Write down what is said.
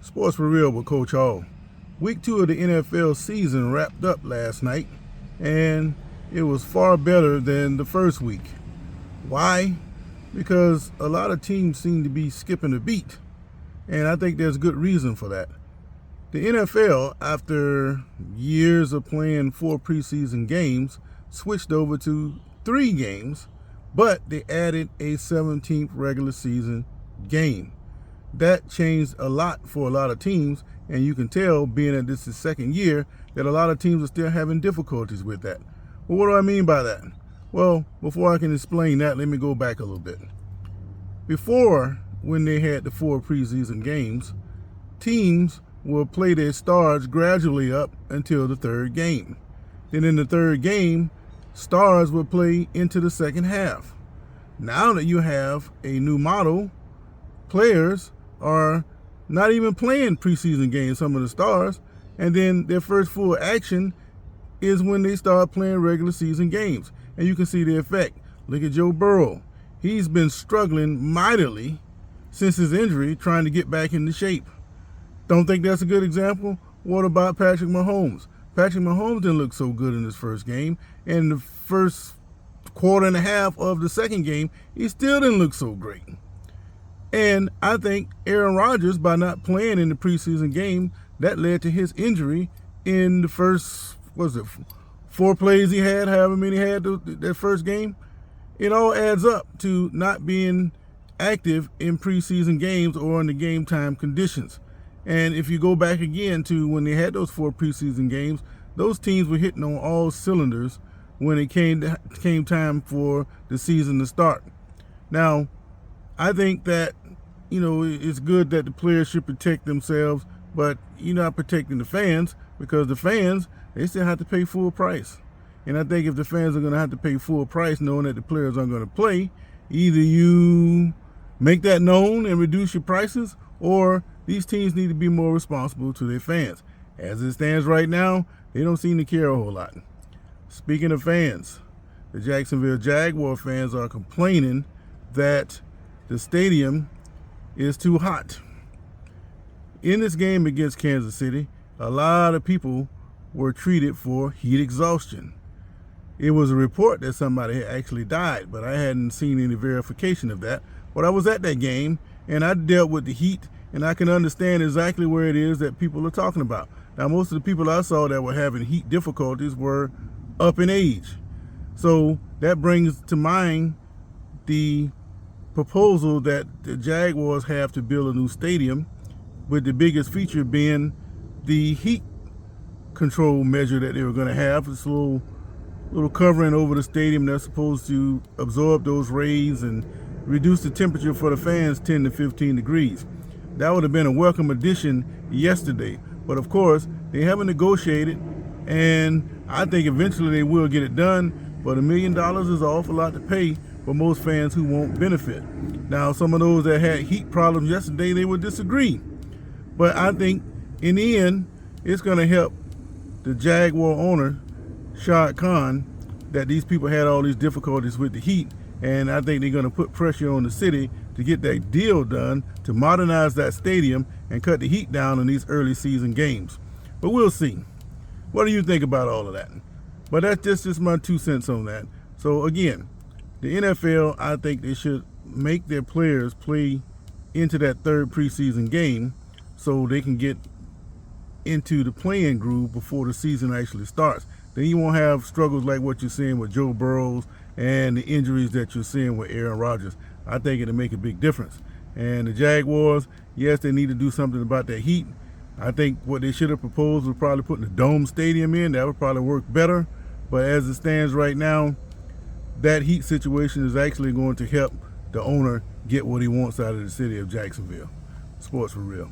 Sports for Real with Coach Hall. Week 2 of the NFL season wrapped up last night, and it was far better than the first week. Why? Because a lot of teams seem to be skipping a beat, and I think there's good reason for that. The NFL, after years of playing 4 preseason games, switched over to 3 games, but they added a 17th regular season game. That changed a lot for a lot of teams, and you can tell, being that this is second year, that a lot of teams are still having difficulties with that. Well, what do I mean by that? Well, before I can explain that, let me go back a little bit. Before, when they had the 4 preseason games, teams will play their stars gradually up until the 3rd game. Then in the 3rd game, stars will play into the second half. Now that you have a new model, players are not even playing preseason games, some of the stars, and then their first full action is when they start playing regular season games. And you can see the effect. Look at Joe Burrow. He's been struggling mightily since his injury, trying to get back into shape. Don't think that's a good example? What about Patrick Mahomes? Patrick Mahomes didn't look so good in his first game, and the first quarter and a half of the second game, he still didn't look so great. And I think Aaron Rodgers, by not playing in the preseason game, that led to his injury in the first, 4 plays he had, however many he had that first game. It all adds up to not being active in preseason games or in the game time conditions. And if you go back again to when they had those 4 preseason games, those teams were hitting on all cylinders when it came time for the season to start. Now, I think that, it's good that the players should protect themselves, but you're not protecting the fans, because the fans, they still have to pay full price. And I think if the fans are going to have to pay full price knowing that the players aren't going to play, either you make that known and reduce your prices, or these teams need to be more responsible to their fans. As it stands right now, they don't seem to care a whole lot. Speaking of fans, the Jacksonville Jaguars fans are complaining that the stadium is too hot. In this game against Kansas City, a lot of people were treated for heat exhaustion. It was a report that somebody had actually died, but I hadn't seen any verification of that. But I was at that game, and I dealt with the heat, and I can understand exactly where it is that people are talking about. Now, most of the people I saw that were having heat difficulties were up in age. So that brings to mind the proposal that the Jaguars have to build a new stadium, with the biggest feature being the heat control measure that they were going to have. This little covering over the stadium that's supposed to absorb those rays and reduce the temperature for the fans 10 to 15 degrees. That would have been a welcome addition yesterday. But of course, they haven't negotiated, and I think eventually they will get it done. But $1 million is an awful lot to pay for most fans who won't benefit. Now, some of those that had heat problems yesterday, they would disagree. But I think in the end, it's going to help the Jaguar owner, Shad Khan, that these people had all these difficulties with the heat. And I think they're going to put pressure on the city to get that deal done, to modernize that stadium and cut the heat down in these early season games. But we'll see. What do you think about all of that? But that's just my 2 cents on that. So again, the NFL, I think they should make their players play into that 3rd preseason game so they can get into the playing groove before the season actually starts. Then you won't have struggles like what you're seeing with Joe Burrow and the injuries that you're seeing with Aaron Rodgers. I think it'll make a big difference. And the Jaguars, yes, they need to do something about that heat. I think what they should have proposed was probably putting a dome stadium in. That would probably work better. But as it stands right now, that heat situation is actually going to help the owner get what he wants out of the city of Jacksonville. Sports for Real.